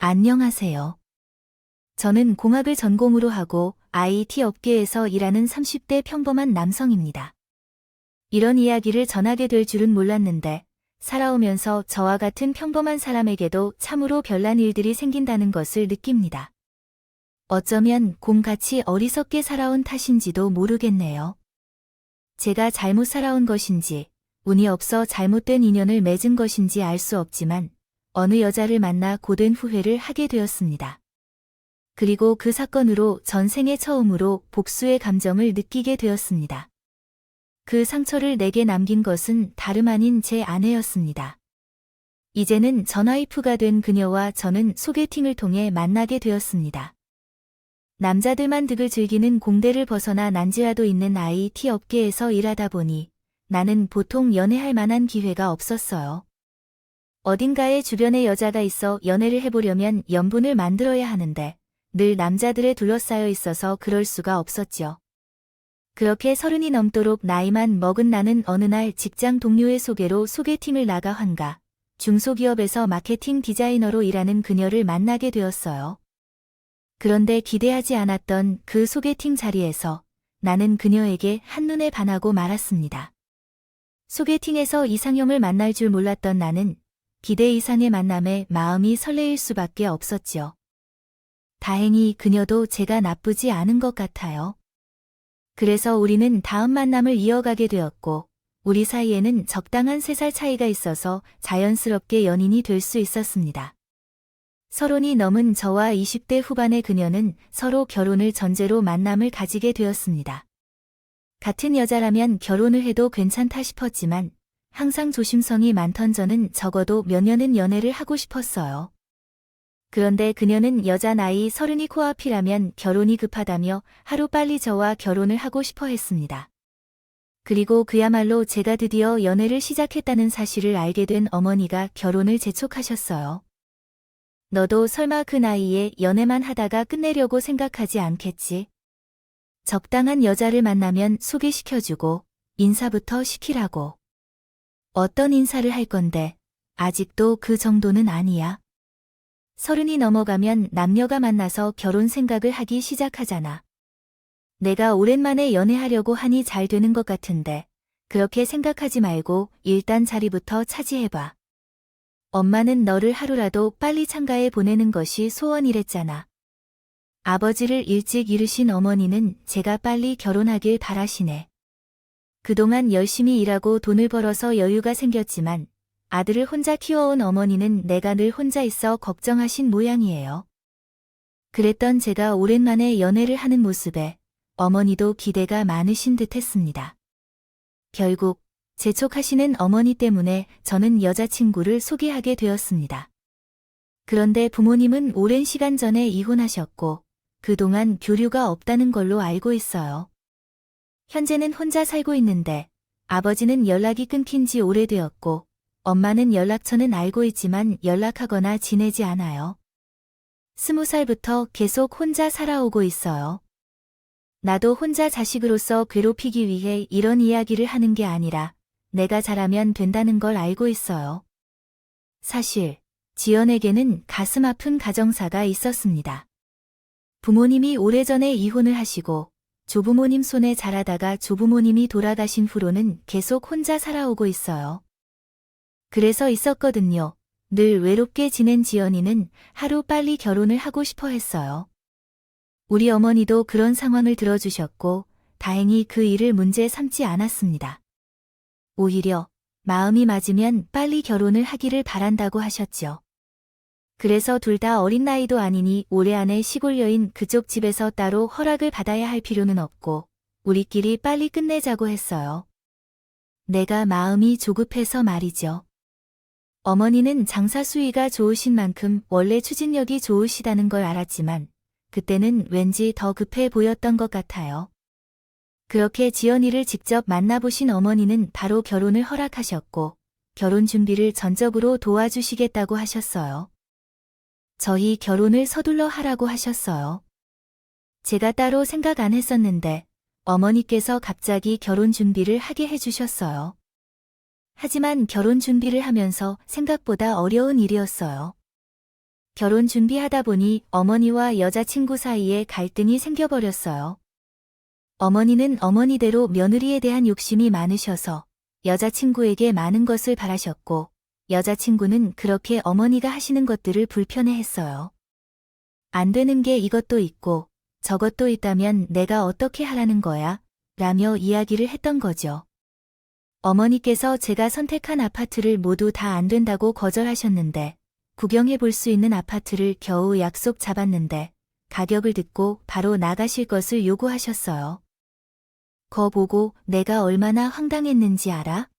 안녕하세요. 저는 공학을 전공으로 하고 IT 업계에서 일하는 30대 평범한 남성입니다. 이런 이야기를 전하게 될 줄은 몰랐는데 살아오면서 저와 같은 평범한 사람에게도 참으로 별난 일들이 생긴다는 것을 느낍니다. 어쩌면 곰같이 어리석게 살아온 탓인지도 모르겠네요. 제가 잘못 살아온 것인지 운이 없어 잘못된 인연을 맺은 것인지 알 수 없지만 어느 여자를 만나 고된 후회를 하게 되었습니다. 그리고 그 사건으로 전생에 처음으로 복수의 감정을 느끼게 되었습니다. 그 상처를 내게 남긴 것은 다름 아닌 제 아내였습니다. 이제는 전와이프가 된 그녀와 저는 소개팅을 통해 만나게 되었습니다. 남자들만 득을 즐기는 공대를 벗어나 난지라도 있는 IT 업계에서 일하다 보니 나는 보통 연애할 만한 기회가 없었어요. 어딘가에 주변에 여자가 있어 연애를 해보려면 연분을 만들어야 하는데 늘 남자들에 둘러싸여 있어서 그럴 수가 없었죠. 그렇게 30이 넘도록 나이만 먹은 나는 어느 날 직장 동료의 소개로 소개팅을 나가 환가, 중소기업에서 마케팅 디자이너로 일하는 그녀를 만나게 되었어요. 그런데 기대하지 않았던 그 소개팅 자리에서 나는 그녀에게 한눈에 반하고 말았습니다. 소개팅에서 이상형을 만날 줄 몰랐던 나는 기대 이상의 만남에 마음이 설레일 수밖에 없었지요. 다행히 그녀도 제가 나쁘지 않은 것 같아요. 그래서 우리는 다음 만남을 이어가게 되었고 우리 사이에는 적당한 3살 차이가 있어서 자연스럽게 연인이 될 수 있었습니다. 30이 넘은 저와 20대 후반의 그녀는 서로 결혼을 전제로 만남을 가지게 되었습니다. 같은 여자라면 결혼을 해도 괜찮다 싶었지만 항상 조심성이 많던 저는 적어도 몇 년은 연애를 하고 싶었어요. 그런데 그녀는 여자 나이 30이 코앞이라면 결혼이 급하다며 하루빨리 저와 결혼을 하고 싶어 했습니다. 그리고 그야말로 제가 드디어 연애를 시작했다는 사실을 알게 된 어머니가 결혼을 재촉하셨어요. 너도 설마 그 나이에 연애만 하다가 끝내려고 생각하지 않겠지? 적당한 여자를 만나면 소개시켜주고 인사부터 시키라고. 어떤 인사를 할 건데 아직도 그 정도는 아니야. 30이 넘어가면 남녀가 만나서 결혼 생각을 하기 시작하잖아. 내가 오랜만에 연애하려고 하니 잘 되는 것 같은데 그렇게 생각하지 말고 일단 자리부터 차지해봐. 엄마는 너를 하루라도 빨리 창가에 보내는 것이 소원이랬잖아. 아버지를 일찍 잃으신 어머니는 제가 빨리 결혼하길 바라시네. 그동안 열심히 일하고 돈을 벌어서 여유가 생겼지만 아들을 혼자 키워온 어머니는 내가 늘 혼자 있어 걱정하신 모양이에요. 그랬던 제가 오랜만에 연애를 하는 모습에 어머니도 기대가 많으신 듯 했습니다. 결국 재촉하시는 어머니 때문에 저는 여자친구를 소개하게 되었습니다. 그런데 부모님은 오랜 시간 전에 이혼하셨고 그동안 교류가 없다는 걸로 알고 있어요. 현재는 혼자 살고 있는데 아버지는 연락이 끊긴 지 오래되었고 엄마는 연락처는 알고 있지만 연락하거나 지내지 않아요. 20살부터 계속 혼자 살아오고 있어요. 나도 혼자 자식으로서 괴롭히기 위해 이런 이야기를 하는 게 아니라 내가 잘하면 된다는 걸 알고 있어요. 사실 지연에게는 가슴 아픈 가정사가 있었습니다. 부모님이 오래전에 이혼을 하시고 조부모님 손에 자라다가 조부모님이 돌아가신 후로는 계속 혼자 살아오고 있어요. 그래서 있었거든요. 늘 외롭게 지낸 지연이는 하루 빨리 결혼을 하고 싶어 했어요. 우리 어머니도 그런 상황을 들어주셨고 다행히 그 일을 문제 삼지 않았습니다. 오히려 마음이 맞으면 빨리 결혼을 하기를 바란다고 하셨죠. 그래서 둘 다 어린 나이도 아니니 올해 안에 시골 여인 그쪽 집에서 따로 허락을 받아야 할 필요는 없고 우리끼리 빨리 끝내자고 했어요. 내가 마음이 조급해서 말이죠. 어머니는 장사 수위가 좋으신 만큼 원래 추진력이 좋으시다는 걸 알았지만 그때는 왠지 더 급해 보였던 것 같아요. 그렇게 지연이를 직접 만나보신 어머니는 바로 결혼을 허락하셨고 결혼 준비를 전적으로 도와주시겠다고 하셨어요. 저희 결혼을 서둘러 하라고 하셨어요. 제가 따로 생각 안 했었는데 어머니께서 갑자기 결혼 준비를 하게 해주셨어요. 하지만 결혼 준비를 하면서 생각보다 어려운 일이었어요. 결혼 준비하다 보니 어머니와 여자친구 사이에 갈등이 생겨버렸어요. 어머니는 어머니대로 며느리에 대한 욕심이 많으셔서 여자친구에게 많은 것을 바라셨고, 여자친구는 그렇게 어머니가 하시는 것들을 불편해했어요. 안 되는 게 이것도 있고 저것도 있다면 내가 어떻게 하라는 거야? 라며 이야기를 했던 거죠. 어머니께서 제가 선택한 아파트를 모두 다 안 된다고 거절하셨는데, 구경해 볼 수 있는 아파트를 겨우 약속 잡았는데 가격을 듣고 바로 나가실 것을 요구하셨어요. 거 보고 내가 얼마나 황당했는지 알아?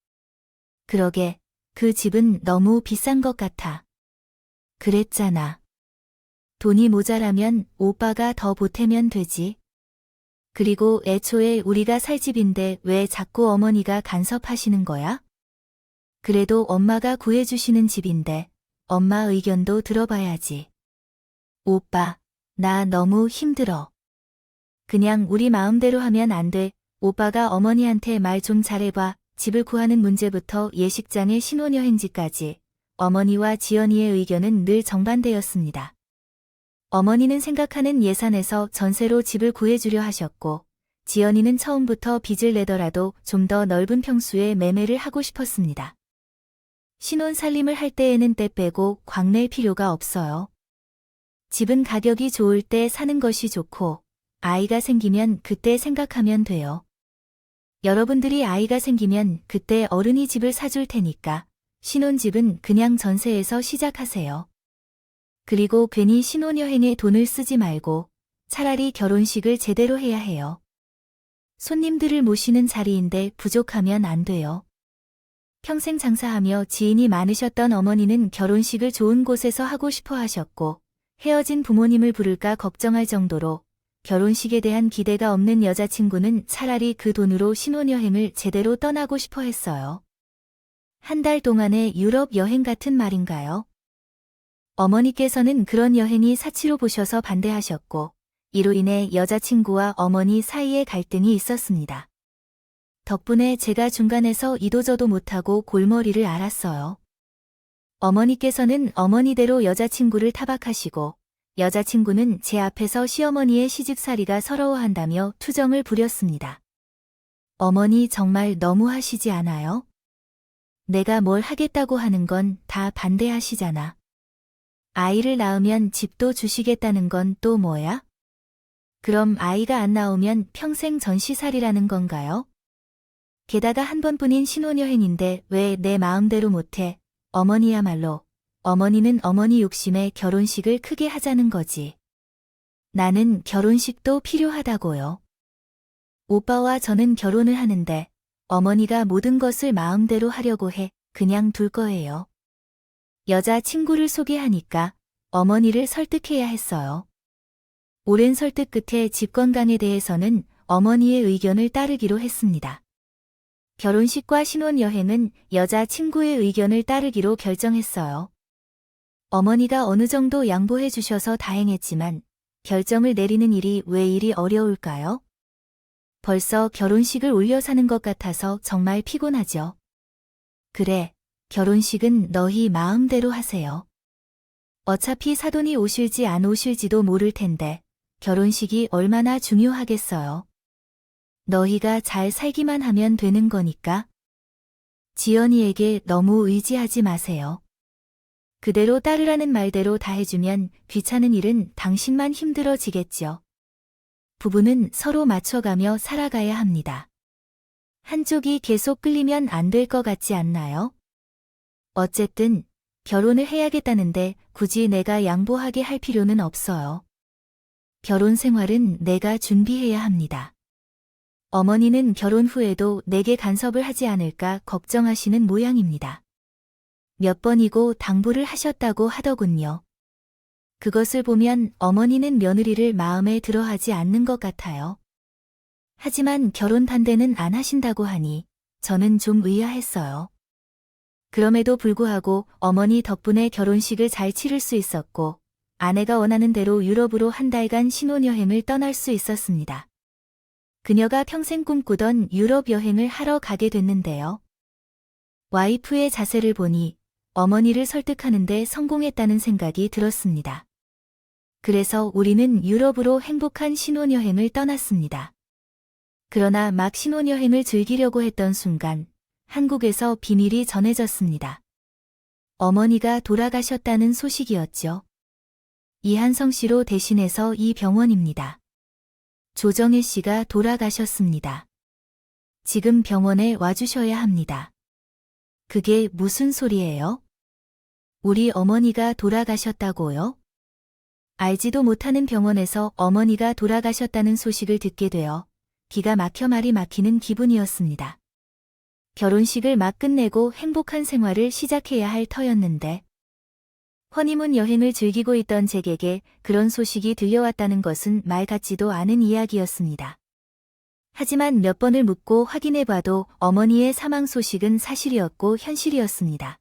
그러게, 그 집은 너무 비싼 것 같아. 그랬잖아. 돈이 모자라면 오빠가 더 보태면 되지. 그리고 애초에 우리가 살 집인데 왜 자꾸 어머니가 간섭하시는 거야? 그래도 엄마가 구해주시는 집인데 엄마 의견도 들어봐야지. 오빠, 나 너무 힘들어. 그냥 우리 마음대로 하면 안 돼. 오빠가 어머니한테 말 좀 잘해봐. 집을 구하는 문제부터 예식장의 신혼여행지까지 어머니와 지연이의 의견은 늘 정반대였습니다. 어머니는 생각하는 예산에서 전세로 집을 구해주려 하셨고, 지연이는 처음부터 빚을 내더라도 좀 더 넓은 평수에 매매를 하고 싶었습니다. 신혼 살림을 할 때에는 때 빼고 광낼 필요가 없어요. 집은 가격이 좋을 때 사는 것이 좋고, 아이가 생기면 그때 생각하면 돼요. 여러분들이 아이가 생기면 그때 어른이 집을 사줄 테니까 신혼집은 그냥 전세에서 시작하세요. 그리고 괜히 신혼여행에 돈을 쓰지 말고 차라리 결혼식을 제대로 해야 해요. 손님들을 모시는 자리인데 부족하면 안 돼요. 평생 장사하며 지인이 많으셨던 어머니는 결혼식을 좋은 곳에서 하고 싶어 하셨고, 헤어진 부모님을 부를까 걱정할 정도로 결혼식에 대한 기대가 없는 여자친구는 차라리 그 돈으로 신혼여행을 제대로 떠나고 싶어 했어요. 한 달 동안의 유럽 여행 같은 말인가요? 어머니께서는 그런 여행이 사치로 보셔서 반대하셨고, 이로 인해 여자친구와 어머니 사이에 갈등이 있었습니다. 덕분에 제가 중간에서 이도저도 못하고 골머리를 앓았어요. 어머니께서는 어머니대로 여자친구를 타박하시고, 여자친구는 제 앞에서 시어머니의 시집살이가 서러워한다며 투정을 부렸습니다. 어머니 정말 너무하시지 않아요? 내가 뭘 하겠다고 하는 건 다 반대하시잖아. 아이를 낳으면 집도 주시겠다는 건 또 뭐야? 그럼 아이가 안 나오면 평생 전시살이라는 건가요? 게다가 한 번뿐인 신혼여행인데 왜 내 마음대로 못해? 어머니야말로. 어머니는 어머니 욕심에 결혼식을 크게 하자는 거지. 나는 결혼식도 필요하다고요. 오빠와 저는 결혼을 하는데 어머니가 모든 것을 마음대로 하려고 해 그냥 둘 거예요. 여자 친구를 소개하니까 어머니를 설득해야 했어요. 오랜 설득 끝에 집 건강에 대해서는 어머니의 의견을 따르기로 했습니다. 결혼식과 신혼여행은 여자 친구의 의견을 따르기로 결정했어요. 어머니가 어느 정도 양보해 주셔서 다행했지만 결정을 내리는 일이 왜 이리 어려울까요? 벌써 결혼식을 올려 사는 것 같아서 정말 피곤하죠. 그래, 결혼식은 너희 마음대로 하세요. 어차피 사돈이 오실지 안 오실지도 모를 텐데 결혼식이 얼마나 중요하겠어요. 너희가 잘 살기만 하면 되는 거니까. 지연이에게 너무 의지하지 마세요. 그대로 따르라는 말대로 다 해주면 귀찮은 일은 당신만 힘들어지겠죠. 부부는 서로 맞춰가며 살아가야 합니다. 한쪽이 계속 끌리면 안 될 것 같지 않나요? 어쨌든 결혼을 해야겠다는데 굳이 내가 양보하게 할 필요는 없어요. 결혼 생활은 내가 준비해야 합니다. 어머니는 결혼 후에도 내게 간섭을 하지 않을까 걱정하시는 모양입니다. 몇 번이고 당부를 하셨다고 하더군요. 그것을 보면 어머니는 며느리를 마음에 들어하지 않는 것 같아요. 하지만 결혼 반대는 안 하신다고 하니 저는 좀 의아했어요. 그럼에도 불구하고 어머니 덕분에 결혼식을 잘 치를 수 있었고 아내가 원하는 대로 유럽으로 한 달간 신혼여행을 떠날 수 있었습니다. 그녀가 평생 꿈꾸던 유럽 여행을 하러 가게 됐는데요. 와이프의 자세를 보니 어머니를 설득하는데 성공했다는 생각이 들었습니다. 그래서 우리는 유럽으로 행복한 신혼여행을 떠났습니다. 그러나 막 신혼여행을 즐기려고 했던 순간 한국에서 비밀이 전해졌습니다. 어머니가 돌아가셨다는 소식이었죠. 이한성 씨로 대신해서 이 병원입니다. 조정혜 씨가 돌아가셨습니다. 지금 병원에 와주셔야 합니다. 그게 무슨 소리예요? 우리 어머니가 돌아가셨다고요? 알지도 못하는 병원에서 어머니가 돌아가셨다는 소식을 듣게 되어 기가 막혀 말이 막히는 기분이었습니다. 결혼식을 막 끝내고 행복한 생활을 시작해야 할 터였는데 허니문 여행을 즐기고 있던 제게게 그런 소식이 들려왔다는 것은 말 같지도 않은 이야기였습니다. 하지만 몇 번을 묻고 확인해봐도 어머니의 사망 소식은 사실이었고 현실이었습니다.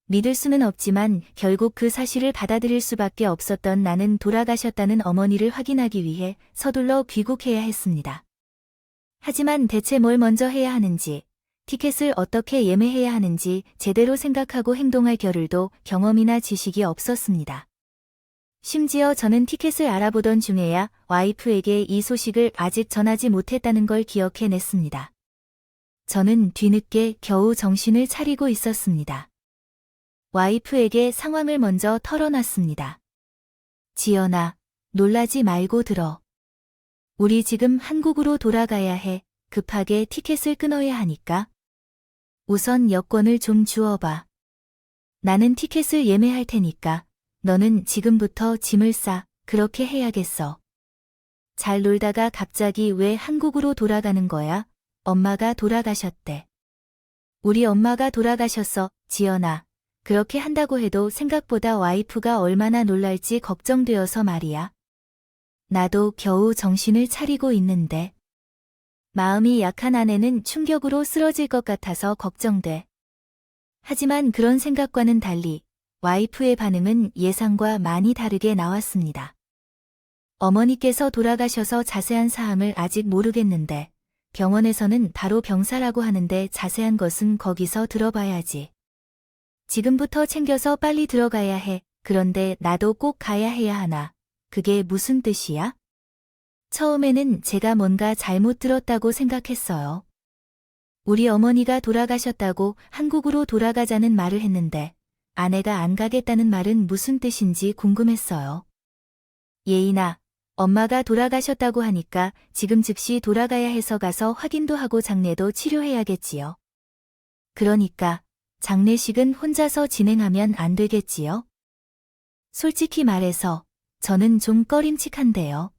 믿을 수는 없지만 결국 그 사실을 받아들일 수밖에 없었던 나는 돌아가셨다는 어머니를 확인하기 위해 서둘러 귀국해야 했습니다. 하지만 대체 뭘 먼저 해야 하는지, 티켓을 어떻게 예매해야 하는지 제대로 생각하고 행동할 겨를도 경험이나 지식이 없었습니다. 심지어 저는 티켓을 알아보던 중에야 와이프에게 이 소식을 아직 전하지 못했다는 걸 기억해냈습니다. 저는 뒤늦게 겨우 정신을 차리고 있었습니다. 와이프에게 상황을 먼저 털어놨습니다. 지연아, 놀라지 말고 들어. 우리 지금 한국으로 돌아가야 해. 급하게 티켓을 끊어야 하니까. 우선 여권을 좀 주어봐. 나는 티켓을 예매할 테니까 너는 지금부터 짐을 싸. 그렇게 해야겠어. 잘 놀다가 갑자기 왜 한국으로 돌아가는 거야? 엄마가 돌아가셨대. 우리 엄마가 돌아가셨어, 지연아. 그렇게 한다고 해도 생각보다 와이프가 얼마나 놀랄지 걱정되어서 말이야. 나도 겨우 정신을 차리고 있는데. 마음이 약한 아내는 충격으로 쓰러질 것 같아서 걱정돼. 하지만 그런 생각과는 달리 와이프의 반응은 예상과 많이 다르게 나왔습니다. 어머니께서 돌아가셔서 자세한 사항을 아직 모르겠는데 병원에서는 바로 병사라고 하는데 자세한 것은 거기서 들어봐야지. 지금부터 챙겨서 빨리 들어가야 해. 그런데 나도 꼭 가야 해야 하나? 그게 무슨 뜻이야? 처음에는 제가 뭔가 잘못 들었다고 생각했어요. 우리 어머니가 돌아가셨다고 한국으로 돌아가자는 말을 했는데 아내가 안 가겠다는 말은 무슨 뜻인지 궁금했어요. 예인아, 엄마가 돌아가셨다고 하니까 지금 즉시 돌아가야 해서 가서 확인도 하고 장례도 치료해야겠지요. 그러니까 장례식은 혼자서 진행하면 안 되겠지요? 솔직히 말해서 저는 좀 꺼림칙한데요.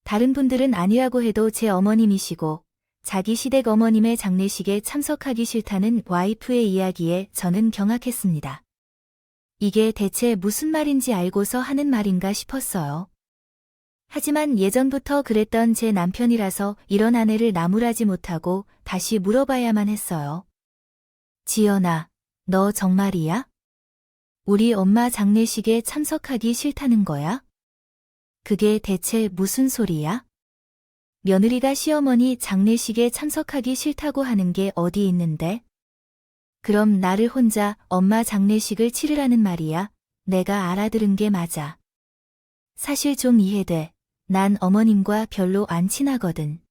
다른 분들은 아니라고 해도 제 어머님이시고 자기 시댁 어머님의 장례식에 참석하기 싫다는 와이프의 이야기에 저는 경악했습니다. 이게 대체 무슨 말인지 알고서 하는 말인가 싶었어요. 하지만 예전부터 그랬던 제 남편이라서 이런 아내를 나무라지 못하고 다시 물어봐야만 했어요. 지연아, 너 정말이야? 우리 엄마 장례식에 참석하기 싫다는 거야? 그게 대체 무슨 소리야? 며느리가 시어머니 장례식에 참석하기 싫다고 하는 게 어디 있는데? 그럼 나를 혼자 엄마 장례식을 치르라는 말이야? 내가 알아들은 게 맞아. 사실 좀 이해돼. 난 어머님과 별로 안 친하거든.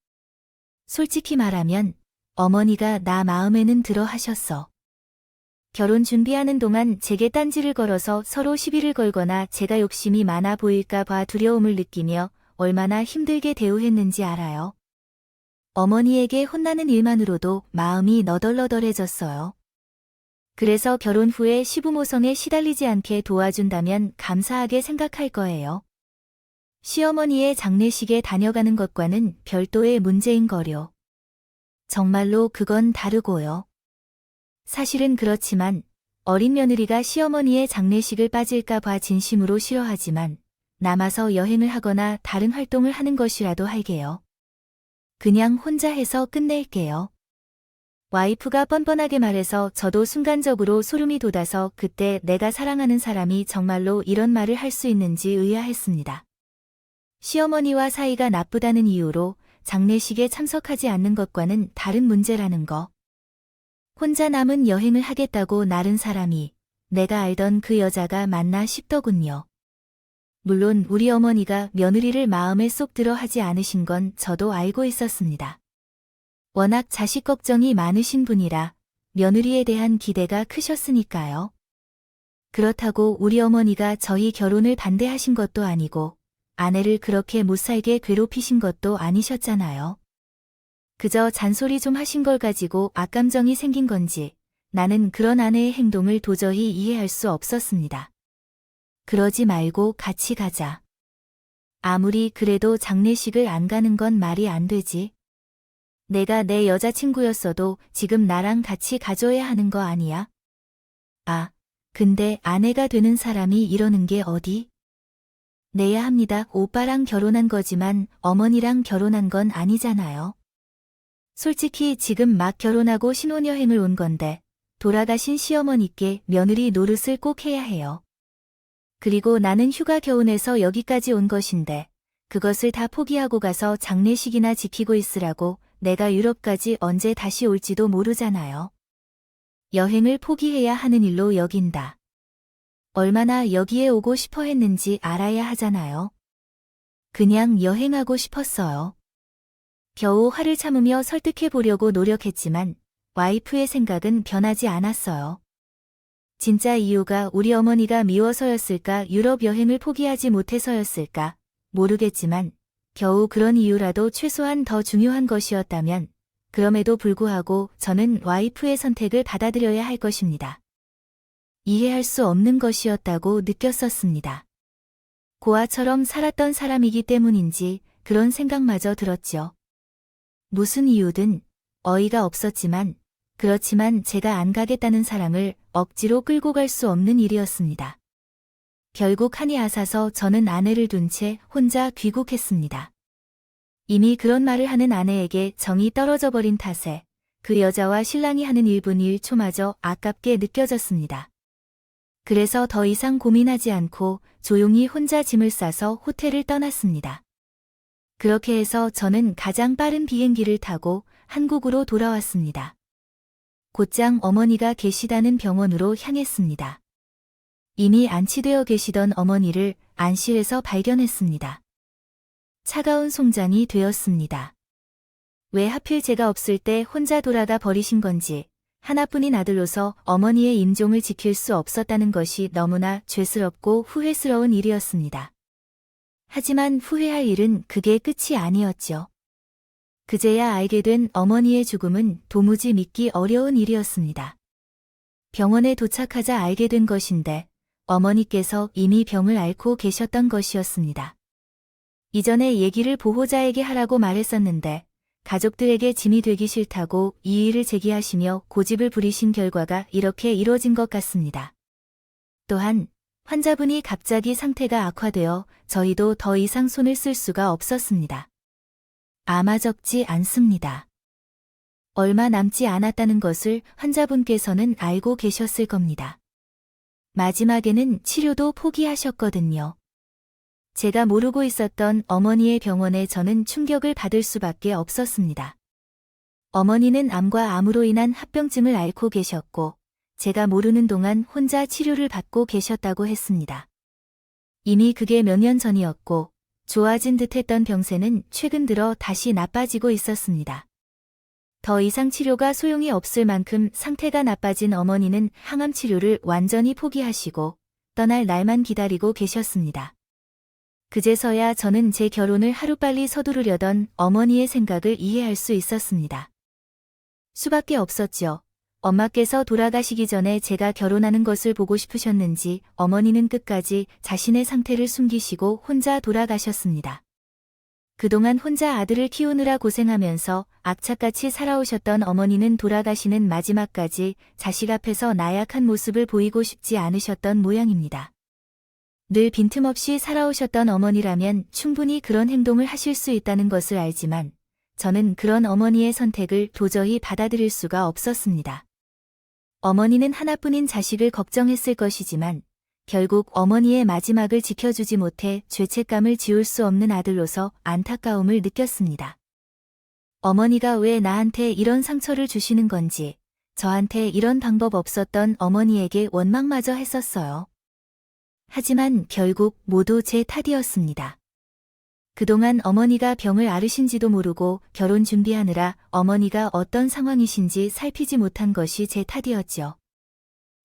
솔직히 말하면 어머니가 나 마음에는 들어 하셨어. 결혼 준비하는 동안 제게 딴지를 걸어서 서로 시비를 걸거나 제가 욕심이 많아 보일까 봐 두려움을 느끼며 얼마나 힘들게 대우했는지 알아요. 어머니에게 혼나는 일만으로도 마음이 너덜너덜해졌어요. 그래서 결혼 후에 시부모성에 시달리지 않게 도와준다면 감사하게 생각할 거예요. 시어머니의 장례식에 다녀가는 것과는 별도의 문제인 거요. 정말로 그건 다르고요. 사실은 그렇지만 어린 며느리가 시어머니의 장례식을 빠질까 봐 진심으로 싫어하지만 남아서 여행을 하거나 다른 활동을 하는 것이라도 할게요. 그냥 혼자 해서 끝낼게요. 와이프가 뻔뻔하게 말해서 저도 순간적으로 소름이 돋아서 그때 내가 사랑하는 사람이 정말로 이런 말을 할 수 있는지 의아했습니다. 시어머니와 사이가 나쁘다는 이유로 장례식에 참석하지 않는 것과는 다른 문제라는 거. 혼자 남은 여행을 하겠다고 나른 사람이 내가 알던 그 여자가 맞나 싶더군요. 물론 우리 어머니가 며느리를 마음에 쏙 들어 하지 않으신 건 저도 알고 있었습니다. 워낙 자식 걱정이 많으신 분이라 며느리에 대한 기대가 크셨으니까요. 그렇다고 우리 어머니가 저희 결혼을 반대하신 것도 아니고 아내를 그렇게 못살게 괴롭히신 것도 아니셨잖아요. 그저 잔소리 좀 하신 걸 가지고 악감정이 생긴 건지 나는 그런 아내의 행동을 도저히 이해할 수 없었습니다. 그러지 말고 같이 가자. 아무리 그래도 장례식을 안 가는 건 말이 안 되지. 내가 내 여자친구였어도 지금 나랑 같이 가줘야 하는 거 아니야? 아, 근데 아내가 되는 사람이 이러는 게 어디? 내야 합니다. 오빠랑 결혼한 거지만 어머니랑 결혼한 건 아니잖아요. 솔직히 지금 막 결혼하고 신혼여행을 온 건데 돌아가신 시어머니께 며느리 노릇을 꼭 해야 해요. 그리고 나는 휴가 겨우 내서 여기까지 온 것인데 그것을 다 포기하고 가서 장례식이나 지키고 있으라고 내가 유럽까지 언제 다시 올지도 모르잖아요. 여행을 포기해야 하는 일로 여긴다. 얼마나 여기에 오고 싶어 했는지 알아야 하잖아요. 그냥 여행하고 싶었어요. 겨우 화를 참으며 설득해 보려고 노력했지만 와이프의 생각은 변하지 않았어요. 진짜 이유가 우리 어머니가 미워서였을까, 유럽 여행을 포기하지 못해서였을까 모르겠지만 겨우 그런 이유라도 최소한 더 중요한 것이었다면 그럼에도 불구하고 저는 와이프의 선택을 받아들여야 할 것입니다. 이해할 수 없는 것이었다고 느꼈었습니다. 고아처럼 살았던 사람이기 때문인지 그런 생각마저 들었죠. 무슨 이유든 어이가 없었지만 그렇지만 제가 안 가겠다는 사람을 억지로 끌고 갈 수 없는 일이었습니다. 결국 한이 아사서 저는 아내를 둔 채 혼자 귀국했습니다. 이미 그런 말을 하는 아내에게 정이 떨어져 버린 탓에 그 여자와 신랑이 하는 1분 1초마저 아깝게 느껴졌습니다. 그래서 더 이상 고민하지 않고 조용히 혼자 짐을 싸서 호텔을 떠났습니다. 그렇게 해서 저는 가장 빠른 비행기를 타고 한국으로 돌아왔습니다. 곧장 어머니가 계시다는 병원으로 향했습니다. 이미 안치되어 계시던 어머니를 안실에서 발견했습니다. 차가운 송장이 되었습니다. 왜 하필 제가 없을 때 혼자 돌아가 버리신 건지, 하나뿐인 아들로서 어머니의 임종을 지킬 수 없었다는 것이 너무나 죄스럽고 후회스러운 일이었습니다. 하지만 후회할 일은 그게 끝이 아니었죠. 그제야 알게 된 어머니의 죽음은 도무지 믿기 어려운 일이었습니다. 병원에 도착하자 알게 된 것인데 어머니께서 이미 병을 앓고 계셨던 것이었습니다. 이전에 얘기를 보호자에게 하라고 말했었는데 가족들에게 짐이 되기 싫다고 이의를 제기하시며 고집을 부리신 결과가 이렇게 이뤄진 것 같습니다. 또한 환자분이 갑자기 상태가 악화되어 저희도 더 이상 손을 쓸 수가 없었습니다. 아마 적지 않습니다. 얼마 남지 않았다는 것을 환자분께서는 알고 계셨을 겁니다. 마지막에는 치료도 포기하셨거든요. 제가 모르고 있었던 어머니의 병원에 저는 충격을 받을 수밖에 없었습니다. 어머니는 암과 암으로 인한 합병증을 앓고 계셨고 제가 모르는 동안 혼자 치료를 받고 계셨다고 했습니다. 이미 그게 몇 년 전이었고 좋아진 듯했던 병세는 최근 들어 다시 나빠지고 있었습니다. 더 이상 치료가 소용이 없을 만큼 상태가 나빠진 어머니는 항암 치료를 완전히 포기하시고 떠날 날만 기다리고 계셨습니다. 그제서야 저는 제 결혼을 하루빨리 서두르려던 어머니의 생각을 이해할 수 있었습니다. 수밖에 없었죠. 엄마께서 돌아가시기 전에 제가 결혼하는 것을 보고 싶으셨는지 어머니는 끝까지 자신의 상태를 숨기시고 혼자 돌아가셨습니다. 그동안 혼자 아들을 키우느라 고생하면서 악착같이 살아오셨던 어머니는 돌아가시는 마지막까지 자식 앞에서 나약한 모습을 보이고 싶지 않으셨던 모양입니다. 늘 빈틈없이 살아오셨던 어머니라면 충분히 그런 행동을 하실 수 있다는 것을 알지만 저는 그런 어머니의 선택을 도저히 받아들일 수가 없었습니다. 어머니는 하나뿐인 자식을 걱정했을 것이지만 결국 어머니의 마지막을 지켜주지 못해 죄책감을 지울 수 없는 아들로서 안타까움을 느꼈습니다. 어머니가 왜 나한테 이런 상처를 주시는 건지, 저한테 이런 방법 없었던 어머니에게 원망마저 했었어요. 하지만 결국 모두 제 탓이었습니다. 그동안 어머니가 병을 앓으신지도 모르고 결혼 준비하느라 어머니가 어떤 상황이신지 살피지 못한 것이 제 탓이었죠.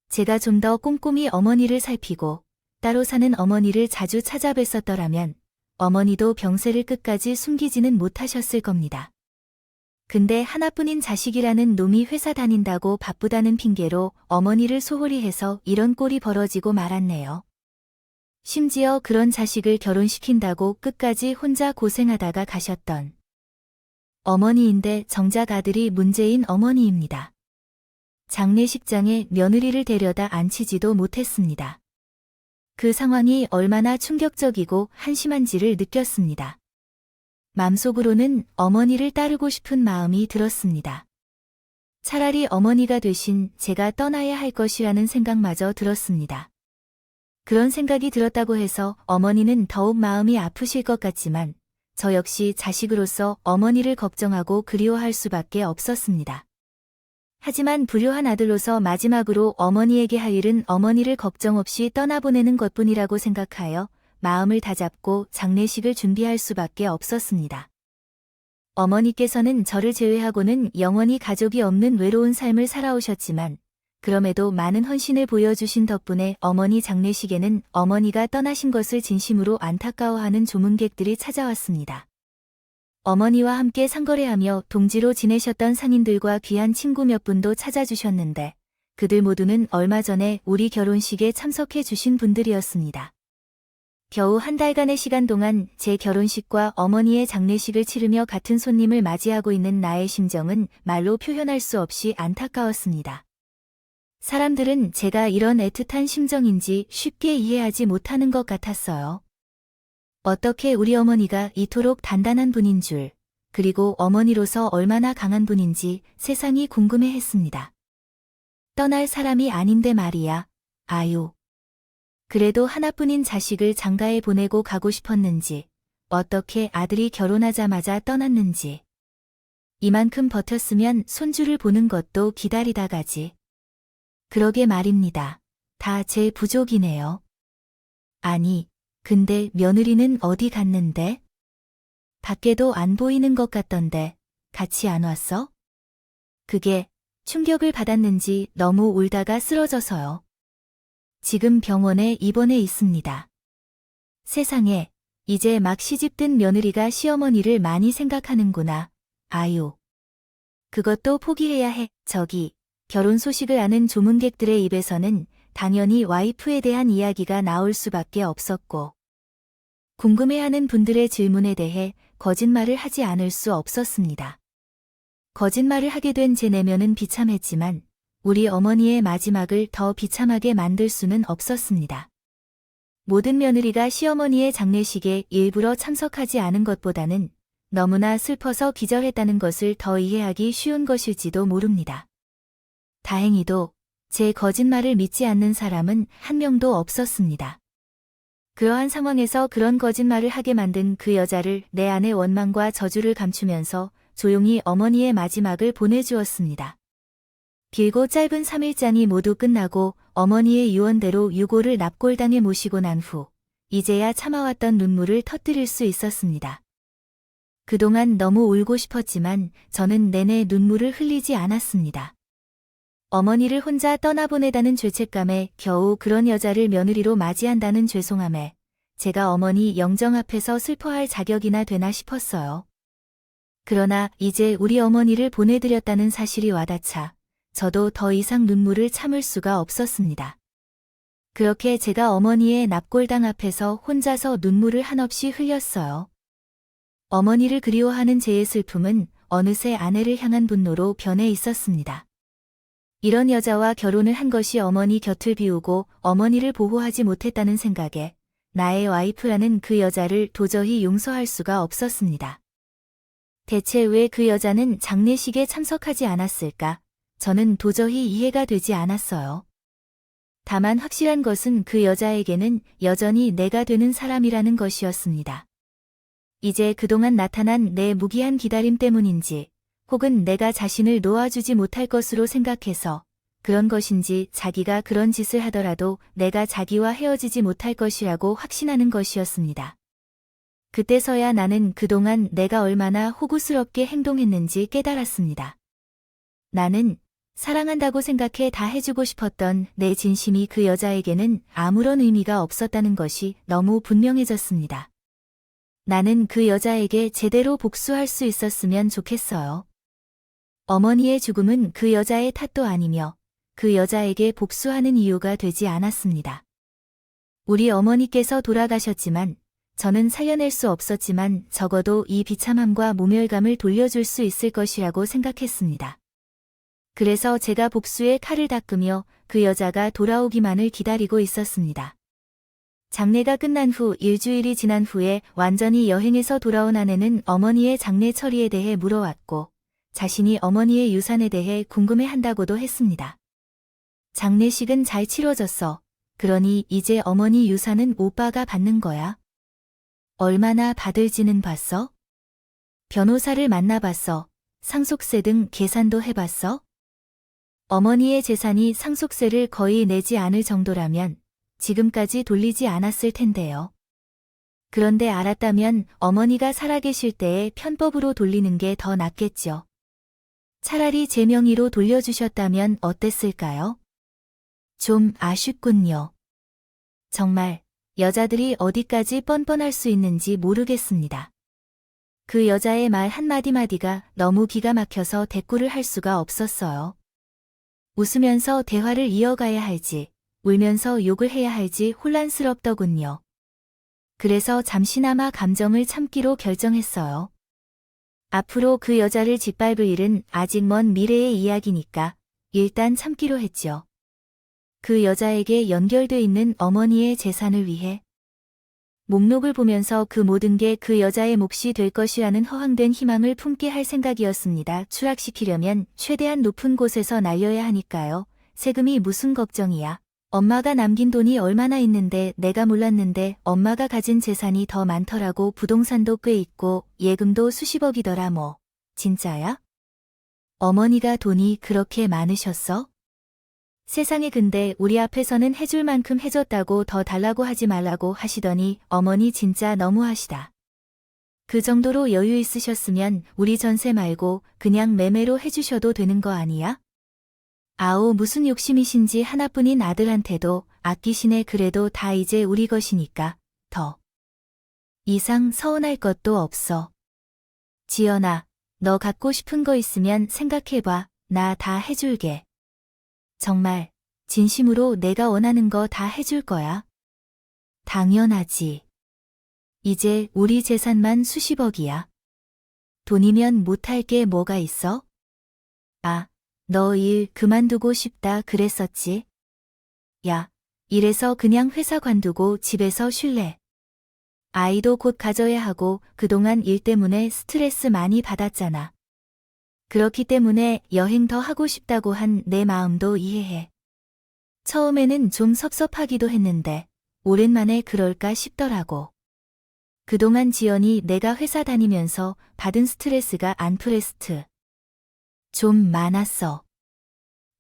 제가 좀 더 꼼꼼히 어머니를 살피고 따로 사는 어머니를 자주 찾아뵀었더라면 어머니도 병세를 끝까지 숨기지는 못하셨을 겁니다. 근데 하나뿐인 자식이라는 놈이 회사 다닌다고 바쁘다는 핑계로 어머니를 소홀히 해서 이런 꼴이 벌어지고 말았네요. 심지어 그런 자식을 결혼시킨다고 끝까지 혼자 고생하다가 가셨던 어머니인데 정작 아들이 문제인 어머니입니다. 장례식장에 며느리를 데려다 앉히지도 못했습니다. 그 상황이 얼마나 충격적이고 한심한지를 느꼈습니다. 맘속으로는 어머니를 따르고 싶은 마음이 들었습니다. 차라리 어머니가 대신 제가 떠나야 할 것이라는 생각마저 들었습니다. 그런 생각이 들었다고 해서 어머니는 더욱 마음이 아프실 것 같지만 저 역시 자식으로서 어머니를 걱정하고 그리워할 수밖에 없었습니다. 하지만 불효한 아들로서 마지막으로 어머니에게 할 일은 어머니를 걱정 없이 떠나보내는 것뿐이라고 생각하여 마음을 다잡고 장례식을 준비할 수밖에 없었습니다. 어머니께서는 저를 제외하고는 영원히 가족이 없는 외로운 삶을 살아오셨지만 그럼에도 많은 헌신을 보여주신 덕분에 어머니 장례식에는 어머니가 떠나신 것을 진심으로 안타까워하는 조문객들이 찾아왔습니다. 어머니와 함께 상거래하며 동지로 지내셨던 상인들과 귀한 친구 몇 분도 찾아주셨는데 그들 모두는 얼마 전에 우리 결혼식에 참석해 주신 분들이었습니다. 겨우 한 달간의 시간 동안 제 결혼식과 어머니의 장례식을 치르며 같은 손님을 맞이하고 있는 나의 심정은 말로 표현할 수 없이 안타까웠습니다. 사람들은 제가 이런 애틋한 심정인지 쉽게 이해하지 못하는 것 같았어요. 어떻게 우리 어머니가 이토록 단단한 분인 줄, 그리고 어머니로서 얼마나 강한 분인지 세상이 궁금해했습니다. 떠날 사람이 아닌데 말이야, 아유. 그래도 하나뿐인 자식을 장가에 보내고 가고 싶었는지, 어떻게 아들이 결혼하자마자 떠났는지. 이만큼 버텼으면 손주를 보는 것도 기다리다 가지. 그러게 말입니다. 다 제 부족이네요. 아니, 근데 며느리는 어디 갔는데? 밖에도 안 보이는 것 같던데, 같이 안 왔어? 그게 충격을 받았는지 너무 울다가 쓰러져서요. 지금 병원에 입원해 있습니다. 세상에, 이제 막 시집든 며느리가 시어머니를 많이 생각하는구나. 아유. 그것도 포기해야 해. 저기, 결혼 소식을 아는 조문객들의 입에서는 당연히 와이프에 대한 이야기가 나올 수밖에 없었고, 궁금해하는 분들의 질문에 대해 거짓말을 하지 않을 수 없었습니다. 거짓말을 하게 된 제 내면은 비참했지만, 우리 어머니의 마지막을 더 비참하게 만들 수는 없었습니다. 모든 며느리가 시어머니의 장례식에 일부러 참석하지 않은 것보다는 너무나 슬퍼서 기절했다는 것을 더 이해하기 쉬운 것일지도 모릅니다. 다행히도 제 거짓말을 믿지 않는 사람은 한 명도 없었습니다. 그러한 상황에서 그런 거짓말을 하게 만든 그 여자를 내 안의 원망과 저주를 감추면서 조용히 어머니의 마지막을 보내주었습니다. 길고 짧은 3일장이 모두 끝나고 어머니의 유언대로 유고를 납골당에 모시고 난 후 이제야 참아왔던 눈물을 터뜨릴 수 있었습니다. 그동안 너무 울고 싶었지만 저는 내내 눈물을 흘리지 않았습니다. 어머니를 혼자 떠나보내다는 죄책감에 겨우 그런 여자를 며느리로 맞이한다는 죄송함에 제가 어머니 영정 앞에서 슬퍼할 자격이나 되나 싶었어요. 그러나 이제 우리 어머니를 보내드렸다는 사실이 와닿자 저도 더 이상 눈물을 참을 수가 없었습니다. 그렇게 제가 어머니의 납골당 앞에서 혼자서 눈물을 한없이 흘렸어요. 어머니를 그리워하는 제의 슬픔은 어느새 아내를 향한 분노로 변해 있었습니다. 이런 여자와 결혼을 한 것이 어머니 곁을 비우고 어머니를 보호하지 못했다는 생각에 나의 와이프라는 그 여자를 도저히 용서할 수가 없었습니다. 대체 왜 그 여자는 장례식에 참석하지 않았을까? 저는 도저히 이해가 되지 않았어요. 다만 확실한 것은 그 여자에게는 여전히 내가 되는 사람이라는 것이었습니다. 이제 그동안 나타난 내 무기한 기다림 때문인지 혹은 내가 자신을 놓아주지 못할 것으로 생각해서 그런 것인지 자기가 그런 짓을 하더라도 내가 자기와 헤어지지 못할 것이라고 확신하는 것이었습니다. 그때서야 나는 그동안 내가 얼마나 호구스럽게 행동했는지 깨달았습니다. 나는 사랑한다고 생각해 다 해주고 싶었던 내 진심이 그 여자에게는 아무런 의미가 없었다는 것이 너무 분명해졌습니다. 나는 그 여자에게 제대로 복수할 수 있었으면 좋겠어요. 어머니의 죽음은 그 여자의 탓도 아니며 그 여자에게 복수하는 이유가 되지 않았습니다. 우리 어머니께서 돌아가셨지만 저는 살려낼 수 없었지만 적어도 이 비참함과 모멸감을 돌려줄 수 있을 것이라고 생각했습니다. 그래서 제가 복수의 칼을 닦으며 그 여자가 돌아오기만을 기다리고 있었습니다. 장례가 끝난 후 일주일이 지난 후에 완전히 여행에서 돌아온 아내는 어머니의 장례 처리에 대해 물어왔고 자신이 어머니의 유산에 대해 궁금해한다고도 했습니다. 장례식은 잘 치러졌어. 그러니 이제 어머니 유산은 오빠가 받는 거야. 얼마나 받을지는 봤어? 변호사를 만나봤어. 상속세 등 계산도 해봤어? 어머니의 재산이 상속세를 거의 내지 않을 정도라면 지금까지 돌리지 않았을 텐데요. 그런데 알았다면 어머니가 살아계실 때에 편법으로 돌리는 게 더 낫겠죠. 차라리 제 명의로 돌려주셨다면 어땠을까요? 좀 아쉽군요. 정말 여자들이 어디까지 뻔뻔할 수 있는지 모르겠습니다. 그 여자의 말 한마디마디가 너무 기가 막혀서 대꾸를 할 수가 없었어요. 웃으면서 대화를 이어가야 할지, 울면서 욕을 해야 할지 혼란스럽더군요. 그래서 잠시나마 감정을 참기로 결정했어요. 앞으로 그 여자를 짓밟을 일은 아직 먼 미래의 이야기니까 일단 참기로 했죠. 그 여자에게 연결돼 있는 어머니의 재산을 위해 목록을 보면서 그 모든 게 그 여자의 몫이 될 것이라는 허황된 희망을 품게 할 생각이었습니다. 추락시키려면 최대한 높은 곳에서 날려야 하니까요. 세금이 무슨 걱정이야. 엄마가 남긴 돈이 얼마나 있는데 내가 몰랐는데 엄마가 가진 재산이 더 많더라고. 부동산도 꽤 있고 예금도 수십억이더라 뭐. 진짜야? 어머니가 돈이 그렇게 많으셨어? 세상에 근데 우리 앞에서는 해줄 만큼 해줬다고 더 달라고 하지 말라고 하시더니 어머니 진짜 너무하시다. 그 정도로 여유 있으셨으면 우리 전세 말고 그냥 매매로 해주셔도 되는 거 아니야? 아우 무슨 욕심이신지 하나뿐인 아들한테도 아끼시네. 그래도 다 이제 우리 것이니까 더 이상 서운할 것도 없어. 지연아, 너 갖고 싶은 거 있으면 생각해봐. 나 다 해줄게. 정말 진심으로 내가 원하는 거 다 해줄 거야. 당연하지. 이제 우리 재산만 수십억이야. 돈이면 못할 게 뭐가 있어? 아, 너 일 그만두고 싶다 그랬었지? 야, 이래서 그냥 회사 관두고 집에서 쉴래. 아이도 곧 가져야 하고 그동안 일 때문에 스트레스 많이 받았잖아. 그렇기 때문에 여행 더 하고 싶다고 한 내 마음도 이해해. 처음에는 좀 섭섭하기도 했는데 오랜만에 그럴까 싶더라고. 그동안 지연이 내가 회사 다니면서 받은 스트레스가 안프레스트 좀 많았어.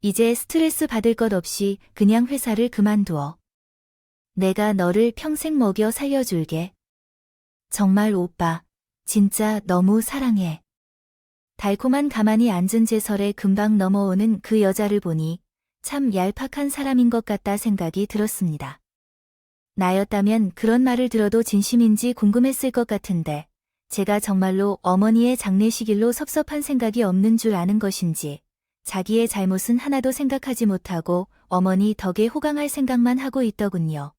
이제 스트레스 받을 것 없이 그냥 회사를 그만두어. 내가 너를 평생 먹여 살려줄게. 정말 오빠, 진짜 너무 사랑해. 달콤한 가만히 앉은 제설에 금방 넘어오는 그 여자를 보니 참 얄팍한 사람인 것 같다 생각이 들었습니다. 나였다면 그런 말을 들어도 진심인지 궁금했을 것 같은데 제가 정말로 어머니의 장례식일로 섭섭한 생각이 없는 줄 아는 것인지 자기의 잘못은 하나도 생각하지 못하고 어머니 덕에 호강할 생각만 하고 있더군요.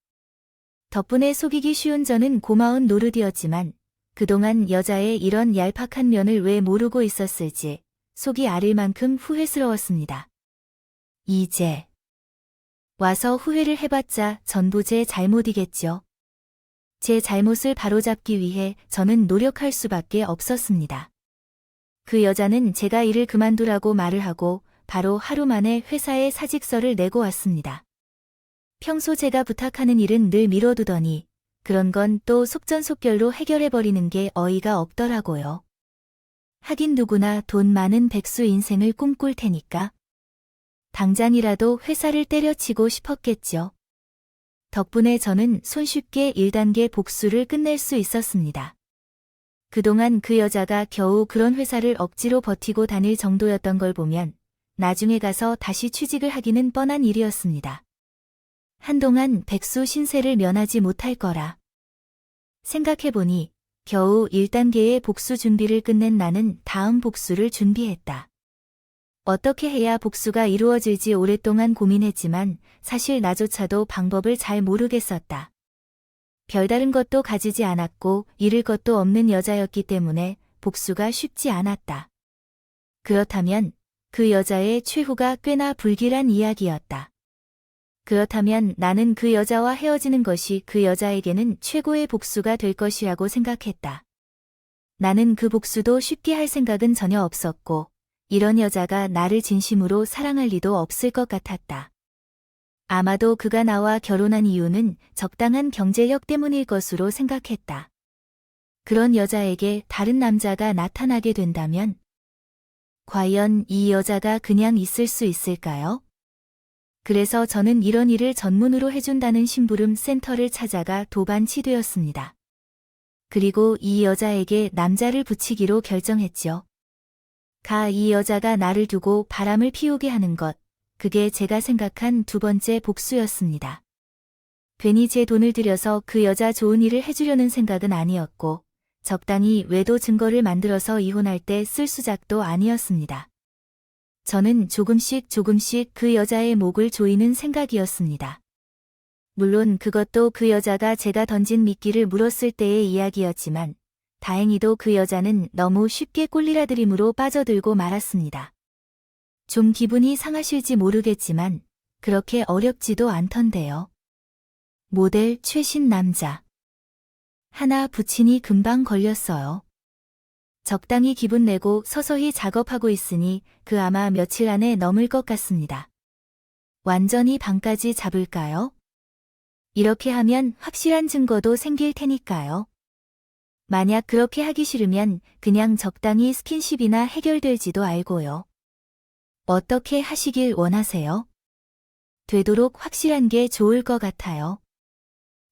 덕분에 속이기 쉬운 저는 고마운 노릇이었지만 그동안 여자의 이런 얄팍한 면을 왜 모르고 있었을지 속이 아릴 만큼 후회스러웠습니다. 이제 와서 후회를 해봤자 전부 제 잘못이겠죠. 제 잘못을 바로잡기 위해 저는 노력할 수밖에 없었습니다. 그 여자는 제가 일을 그만두라고 말을 하고 바로 하루 만에 회사에 사직서를 내고 왔습니다. 평소 제가 부탁하는 일은 늘 미뤄두더니 그런 건 또 속전속결로 해결해버리는 게 어이가 없더라고요. 하긴 누구나 돈 많은 백수 인생을 꿈꿀 테니까. 당장이라도 회사를 때려치고 싶었겠죠. 덕분에 저는 손쉽게 1단계 복수를 끝낼 수 있었습니다. 그동안 그 여자가 겨우 그런 회사를 억지로 버티고 다닐 정도였던 걸 보면 나중에 가서 다시 취직을 하기는 뻔한 일이었습니다. 한동안 백수 신세를 면하지 못할 거라. 생각해보니 겨우 1단계의 복수 준비를 끝낸 나는 다음 복수를 준비했다. 어떻게 해야 복수가 이루어질지 오랫동안 고민했지만 사실 나조차도 방법을 잘 모르겠었다. 별다른 것도 가지지 않았고 잃을 것도 없는 여자였기 때문에 복수가 쉽지 않았다. 그렇다면 그 여자의 최후가 꽤나 불길한 이야기였다. 그렇다면 나는 그 여자와 헤어지는 것이 그 여자에게는 최고의 복수가 될 것이라고 생각했다. 나는 그 복수도 쉽게 할 생각은 전혀 없었고 이런 여자가 나를 진심으로 사랑할 리도 없을 것 같았다. 아마도 그가 나와 결혼한 이유는 적당한 경제력 때문일 것으로 생각했다. 그런 여자에게 다른 남자가 나타나게 된다면 과연 이 여자가 그냥 있을 수 있을까요? 그래서 저는 이런 일을 전문으로 해준다는 심부름 센터를 찾아가 도반치되었습니다. 그리고 이 여자에게 남자를 붙이기로 결정했죠. 이 여자가 나를 두고 바람을 피우게 하는 것, 그게 제가 생각한 두 번째 복수였습니다. 괜히 제 돈을 들여서 그 여자 좋은 일을 해주려는 생각은 아니었고, 적당히 외도 증거를 만들어서 이혼할 때 쓸 수작도 아니었습니다. 저는 조금씩 그 여자의 목을 조이는 생각이었습니다. 물론 그것도 그 여자가 제가 던진 미끼를 물었을 때의 이야기였지만 다행히도 그 여자는 너무 쉽게 꼴리라드림으로 빠져들고 말았습니다. 좀 기분이 상하실지 모르겠지만 그렇게 어렵지도 않던데요. 모델 최신 남자. 하나 붙이니 금방 걸렸어요. 적당히 기분 내고 서서히 작업하고 있으니 그 아마 며칠 안에 넘을 것 같습니다. 완전히 방까지 잡을까요? 이렇게 하면 확실한 증거도 생길 테니까요. 만약 그렇게 하기 싫으면 그냥 적당히 스킨십이나 해결될지도 알고요. 어떻게 하시길 원하세요? 되도록 확실한 게 좋을 것 같아요.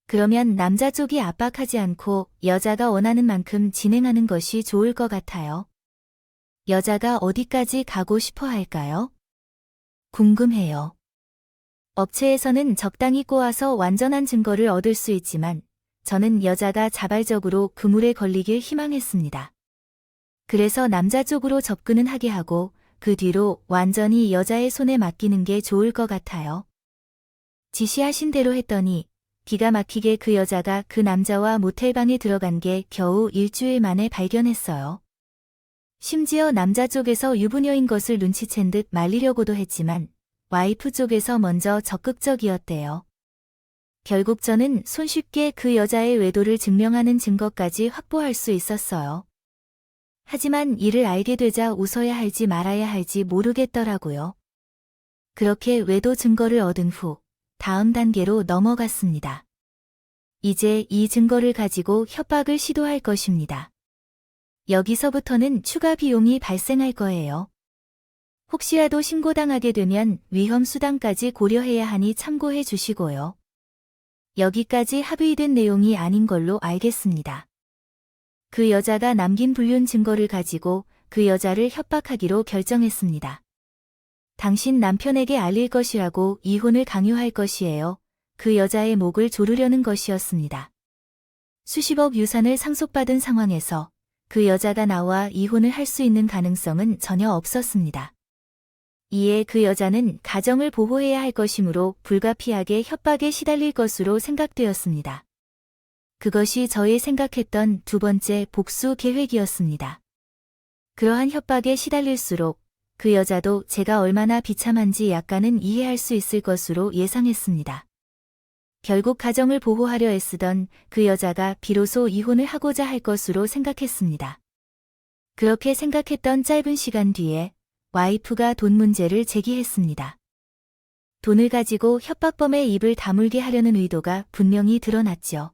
그러면 남자 쪽이 압박하지 않고 여자가 원하는 만큼 진행하는 것이 좋을 것 같아요. 여자가 어디까지 가고 싶어 할까요? 궁금해요. 업체에서는 적당히 꼬아서 완전한 증거를 얻을 수 있지만 저는 여자가 자발적으로 그물에 걸리길 희망했습니다. 그래서 남자 쪽으로 접근은 하게 하고 그 뒤로 완전히 여자의 손에 맡기는 게 좋을 것 같아요. 지시하신 대로 했더니 기가 막히게 그 여자가 그 남자와 모텔방에 들어간 게 겨우 일주일 만에 발견했어요. 심지어 남자 쪽에서 유부녀인 것을 눈치챈 듯 말리려고도 했지만 와이프 쪽에서 먼저 적극적이었대요. 결국 저는 손쉽게 그 여자의 외도를 증명하는 증거까지 확보할 수 있었어요. 하지만 이를 알게 되자 웃어야 할지 말아야 할지 모르겠더라고요. 그렇게 외도 증거를 얻은 후 다음 단계로 넘어갔습니다. 이제 이 증거를 가지고 협박을 시도할 것입니다. 여기서부터는 추가 비용이 발생할 거예요. 혹시라도 신고당하게 되면 위험 수당까지 고려해야 하니 참고해 주시고요. 여기까지 합의된 내용이 아닌 걸로 알겠습니다. 그 여자가 남긴 불륜 증거를 가지고 그 여자를 협박하기로 결정했습니다. 당신 남편에게 알릴 것이라고 이혼을 강요할 것이에요. 그 여자의 목을 조르려는 것이었습니다. 수십억 유산을 상속받은 상황에서 그 여자가 나와 이혼을 할 수 있는 가능성은 전혀 없었습니다. 이에 그 여자는 가정을 보호해야 할 것이므로 불가피하게 협박에 시달릴 것으로 생각되었습니다. 그것이 저의 생각했던 두 번째 복수 계획이었습니다. 그러한 협박에 시달릴수록 그 여자도 제가 얼마나 비참한지 약간은 이해할 수 있을 것으로 예상했습니다. 결국 가정을 보호하려 애쓰던 그 여자가 비로소 이혼을 하고자 할 것으로 생각했습니다. 그렇게 생각했던 짧은 시간 뒤에 와이프가 돈 문제를 제기했습니다. 돈을 가지고 협박범의 입을 다물게 하려는 의도가 분명히 드러났죠.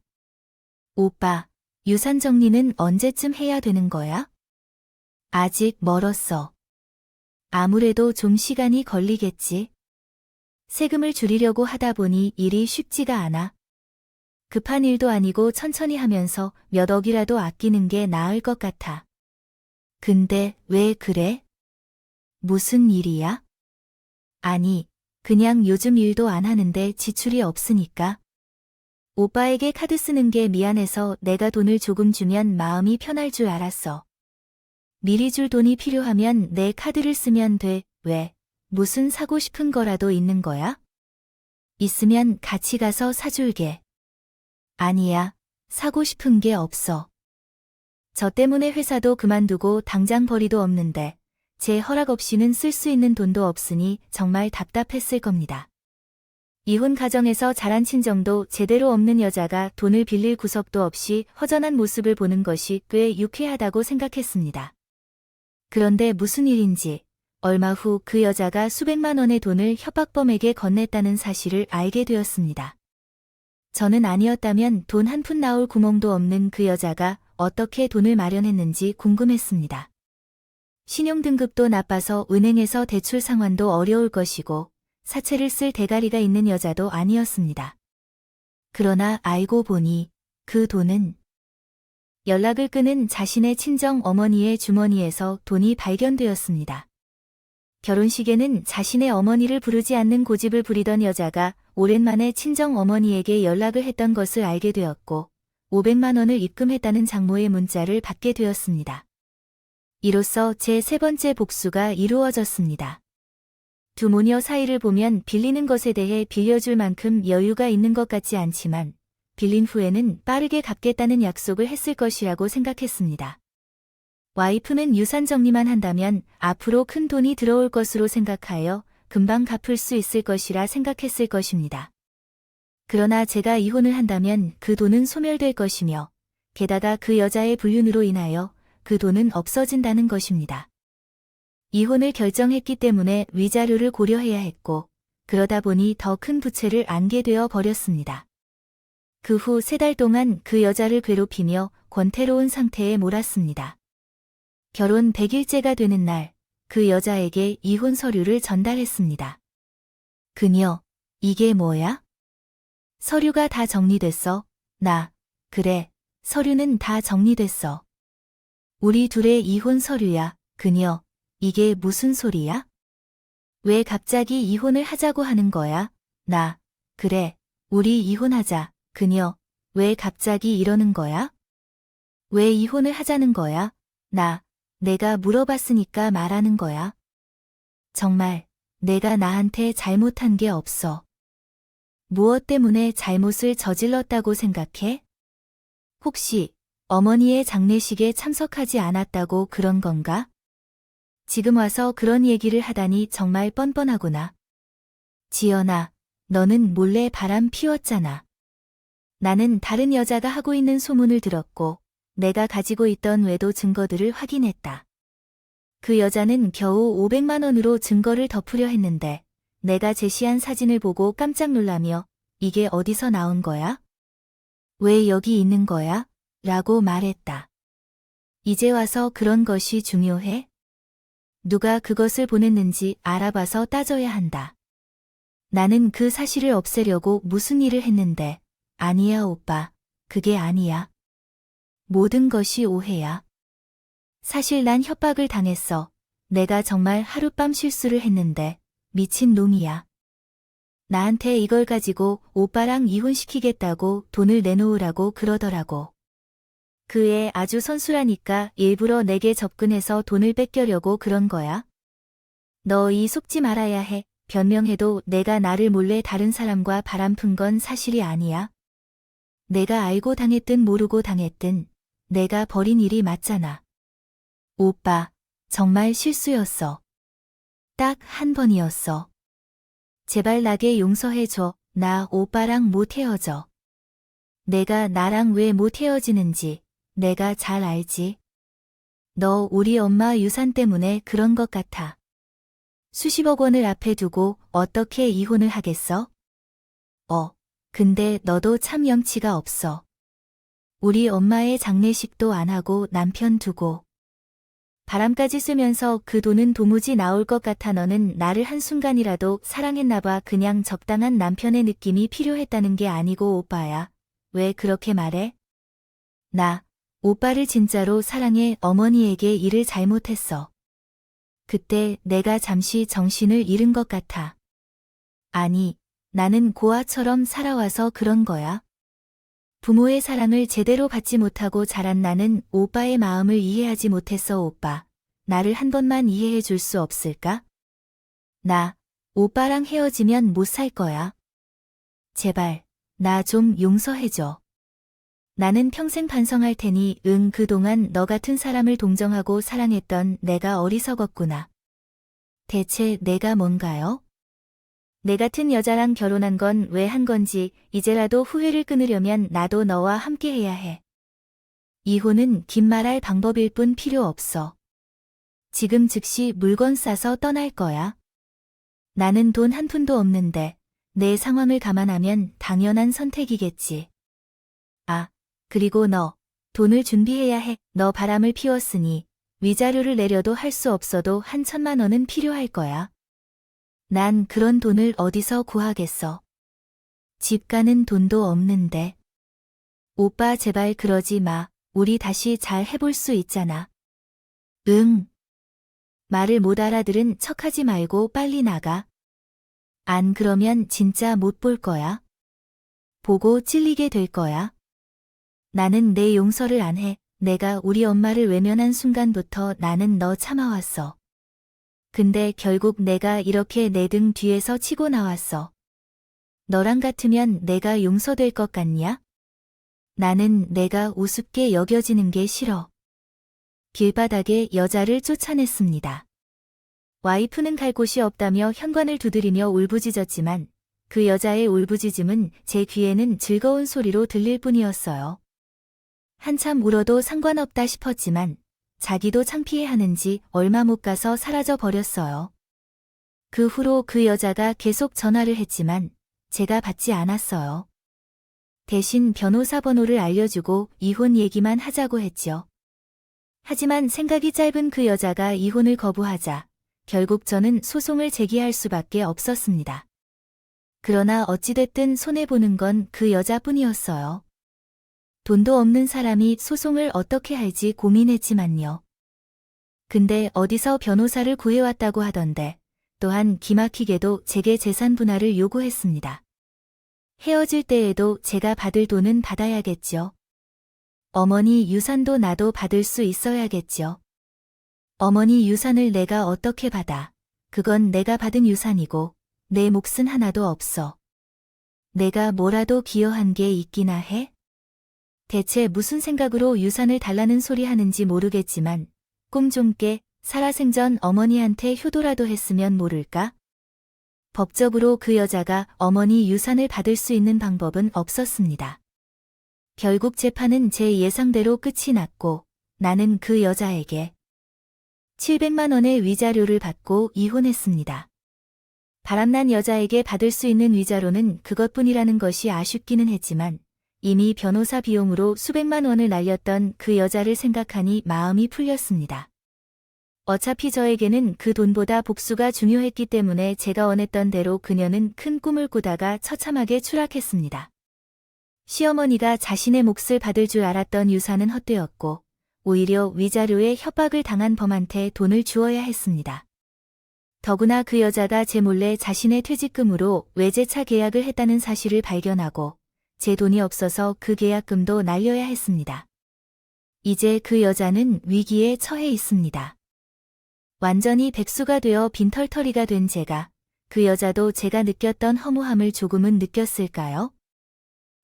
오빠, 유산 정리는 언제쯤 해야 되는 거야? 아직 멀었어. 아무래도 좀 시간이 걸리겠지. 세금을 줄이려고 하다 보니 일이 쉽지가 않아. 급한 일도 아니고 천천히 하면서 몇 억이라도 아끼는 게 나을 것 같아. 근데 왜 그래? 무슨 일이야? 아니, 그냥 요즘 일도 안 하는데 지출이 없으니까. 오빠에게 카드 쓰는 게 미안해서 내가 돈을 조금 주면 마음이 편할 줄 알았어. 미리 줄 돈이 필요하면 내 카드를 쓰면 돼. 왜? 무슨 사고 싶은 거라도 있는 거야? 있으면 같이 가서 사줄게. 아니야, 사고 싶은 게 없어. 저 때문에 회사도 그만두고 당장 벌이도 없는데 제 허락 없이는 쓸 수 있는 돈도 없으니 정말 답답했을 겁니다. 이혼 가정에서 자란 친정도 제대로 없는 여자가 돈을 빌릴 구석도 없이 허전한 모습을 보는 것이 꽤 유쾌하다고 생각했습니다. 그런데 무슨 일인지 얼마 후 그 여자가 수백만 원의 돈을 협박범에게 건넸다는 사실을 알게 되었습니다. 저는 아니었다면 돈 한 푼 나올 구멍도 없는 그 여자가 어떻게 돈을 마련했는지 궁금했습니다. 신용등급도 나빠서 은행에서 대출 상환도 어려울 것이고 사채를 쓸 대가리가 있는 여자도 아니었습니다. 그러나 알고 보니 그 돈은 연락을 끊은 자신의 친정 어머니의 주머니에서 돈이 발견되었습니다. 결혼식에는 자신의 어머니를 부르지 않는 고집을 부리던 여자가 오랜만에 친정 어머니에게 연락을 했던 것을 알게 되었고 500만 원을 입금했다는 장모의 문자를 받게 되었습니다. 이로써 제 세 번째 복수가 이루어졌습니다. 두 모녀 사이를 보면 빌리는 것에 대해 빌려줄 만큼 여유가 있는 것 같지 않지만 빌린 후에는 빠르게 갚겠다는 약속을 했을 것이라고 생각했습니다. 와이프는 유산 정리만 한다면 앞으로 큰 돈이 들어올 것으로 생각하여 금방 갚을 수 있을 것이라 생각했을 것입니다. 그러나 제가 이혼을 한다면 그 돈은 소멸될 것이며 게다가 그 여자의 불륜으로 인하여 그 돈은 없어진다는 것입니다. 이혼을 결정했기 때문에 위자료를 고려해야 했고 그러다 보니 더 큰 부채를 안게 되어 버렸습니다. 그 후 3달 동안 그 여자를 괴롭히며 권태로운 상태에 몰았습니다. 결혼 100일째가 되는 날, 그 여자에게 이혼 서류를 전달했습니다. 그녀, 이게 뭐야? 서류가 다 정리됐어. 그래, 서류는 다 정리됐어. 우리 둘의 이혼 서류야. 그녀, 이게 무슨 소리야? 왜 갑자기 이혼을 하자고 하는 거야? 그래, 우리 이혼하자. 그녀, 왜 갑자기 이러는 거야? 왜 이혼을 하자는 거야? 내가 물어봤으니까 말하는 거야. 정말, 내가 나한테 잘못한 게 없어. 무엇 때문에 잘못을 저질렀다고 생각해? 혹시 어머니의 장례식에 참석하지 않았다고 그런 건가? 지금 와서 그런 얘기를 하다니 정말 뻔뻔하구나. 지연아, 너는 몰래 바람 피웠잖아. 나는 다른 여자가 하고 있는 소문을 들었고 내가 가지고 있던 외도 증거들을 확인했다. 그 여자는 겨우 500만 원으로 증거를 덮으려 했는데 내가 제시한 사진을 보고 깜짝 놀라며 이게 어디서 나온 거야? 왜 여기 있는 거야? 라고 말했다. 이제 와서 그런 것이 중요해? 누가 그것을 보냈는지 알아봐서 따져야 한다. 나는 그 사실을 없애려고 무슨 일을 했는데 아니야 오빠, 그게 아니야. 모든 것이 오해야. 사실 난 협박을 당했어. 내가 정말 하룻밤 실수를 했는데 미친 놈이야. 나한테 이걸 가지고 오빠랑 이혼시키겠다고 돈을 내놓으라고 그러더라고. 그 애 아주 선수라니까 일부러 내게 접근해서 돈을 뺏겨려고 그런 거야. 너 이 속지 말아야 해. 변명해도 내가 나를 몰래 다른 사람과 바람픈 건 사실이 아니야. 내가 알고 당했든 모르고 당했든 내가 벌인 일이 맞잖아. 오빠, 정말 실수였어. 딱 한 번이었어. 제발 나게 용서해줘. 나 오빠랑 못 헤어져. 내가 나랑 왜 못 헤어지는지 내가 잘 알지. 너 우리 엄마 유산 때문에 그런 것 같아. 수십억 원을 앞에 두고 어떻게 이혼을 하겠어? 근데 너도 참 염치가 없어. 우리 엄마의 장례식도 안 하고 남편 두고. 바람까지 쐬면서 그 돈은 도무지 나올 것 같아 너는 나를 한순간이라도 사랑했나봐. 그냥 적당한 남편의 느낌이 필요했다는 게 아니고 오빠야. 왜 그렇게 말해? 나 오빠를 진짜로 사랑해. 어머니에게 일을 잘못했어. 그때 내가 잠시 정신을 잃은 것 같아. 아니, 나는 고아처럼 살아와서 그런 거야. 부모의 사랑을 제대로 받지 못하고 자란 나는 오빠의 마음을 이해하지 못했어. 오빠, 나를 한 번만 이해해 줄 수 없을까? 나 오빠랑 헤어지면 못 살 거야. 제발, 나 좀 용서해줘. 나는 평생 반성할 테니 응. 그동안 너 같은 사람을 동정하고 사랑했던 내가 어리석었구나. 대체 내가 뭔가요? 내 같은 여자랑 결혼한 건 왜 한 건지 이제라도 후회를 끊으려면 나도 너와 함께 해야 해. 이혼은 긴 말할 방법일 뿐 필요 없어. 지금 즉시 물건 싸서 떠날 거야. 나는 돈 한 푼도 없는데 내 상황을 감안하면 당연한 선택이겠지. 아, 그리고 너 돈을 준비해야 해. 너 바람을 피웠으니 위자료를 내려도 할 수 없어도 한 1,000만 원은 필요할 거야. 난 그런 돈을 어디서 구하겠어. 집 가는 돈도 없는데. 오빠 제발 그러지 마. 우리 다시 잘 해볼 수 있잖아. 응. 말을 못 알아들은 척하지 말고 빨리 나가. 안 그러면 진짜 못 볼 거야. 보고 찔리게 될 거야. 나는 내 용서를 안 해. 내가 우리 엄마를 외면한 순간부터 나는 너 참아왔어. 근데 결국 내가 이렇게 내 등 뒤에서 치고 나왔어. 너랑 같으면 내가 용서될 것 같냐? 나는 내가 우습게 여겨지는 게 싫어. 길바닥에 여자를 쫓아냈습니다. 와이프는 갈 곳이 없다며 현관을 두드리며 울부짖었지만 그 여자의 울부짖음은 제 귀에는 즐거운 소리로 들릴 뿐이었어요. 한참 울어도 상관없다 싶었지만 자기도 창피해하는지 얼마 못 가서 사라져 버렸어요. 그 후로 그 여자가 계속 전화를 했지만 제가 받지 않았어요. 대신 변호사 번호를 알려주고 이혼 얘기만 하자고 했죠. 하지만 생각이 짧은 그 여자가 이혼을 거부하자 결국 저는 소송을 제기할 수밖에 없었습니다. 그러나 어찌됐든 손해보는 건 그 여자뿐이었어요. 돈도 없는 사람이 소송을 어떻게 할지 고민했지만요. 근데 어디서 변호사를 구해왔다고 하던데 또한 기막히게도 제게 재산 분할을 요구했습니다. 헤어질 때에도 제가 받을 돈은 받아야겠죠. 어머니 유산도 나도 받을 수 있어야겠죠. 어머니 유산을 내가 어떻게 받아? 그건 내가 받은 유산이고 내 몫은 하나도 없어. 내가 뭐라도 기여한 게 있기나 해? 대체 무슨 생각으로 유산을 달라는 소리 하는지 모르겠지만 꿈 좀 깨. 살아생전 어머니한테 효도라도 했으면 모를까? 법적으로 그 여자가 어머니 유산을 받을 수 있는 방법은 없었습니다. 결국 재판은 제 예상대로 끝이 났고 나는 그 여자에게 700만 원의 위자료를 받고 이혼했습니다. 바람난 여자에게 받을 수 있는 위자료는 그것뿐이라는 것이 아쉽기는 했지만 이미 변호사 비용으로 수백만 원을 날렸던 그 여자를 생각하니 마음이 풀렸습니다. 어차피 저에게는 그 돈보다 복수가 중요했기 때문에 제가 원했던 대로 그녀는 큰 꿈을 꾸다가 처참하게 추락했습니다. 시어머니가 자신의 몫을 받을 줄 알았던 유산은 헛되었고 오히려 위자료에 협박을 당한 범한테 돈을 주어야 했습니다. 더구나 그 여자가 제 몰래 자신의 퇴직금으로 외제차 계약을 했다는 사실을 발견하고 제 돈이 없어서 그 계약금도 날려야 했습니다. 이제 그 여자는 위기에 처해 있습니다. 완전히 백수가 되어 빈털터리가 된 제가 그 여자도 제가 느꼈던 허무함을 조금은 느꼈을까요?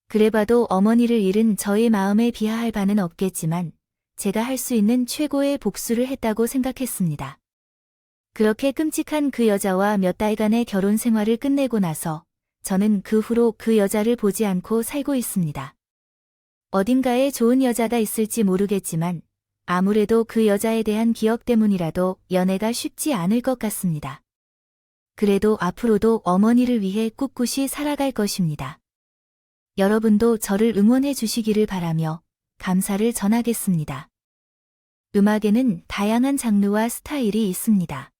그래봐도 어머니를 잃은 저의 마음에 비하할 바는 없겠지만 제가 할 수 있는 최고의 복수를 했다고 생각했습니다. 그렇게 끔찍한 그 여자와 몇 달간의 결혼 생활을 끝내고 나서 저는 그 후로 그 여자를 보지 않고 살고 있습니다. 어딘가에 좋은 여자가 있을지 모르겠지만 아무래도 그 여자에 대한 기억 때문이라도 연애가 쉽지 않을 것 같습니다. 그래도 앞으로도 어머니를 위해 꿋꿋이 살아갈 것입니다. 여러분도 저를 응원해 주시기를 바라며 감사를 전하겠습니다. 음악에는 다양한 장르와 스타일이 있습니다.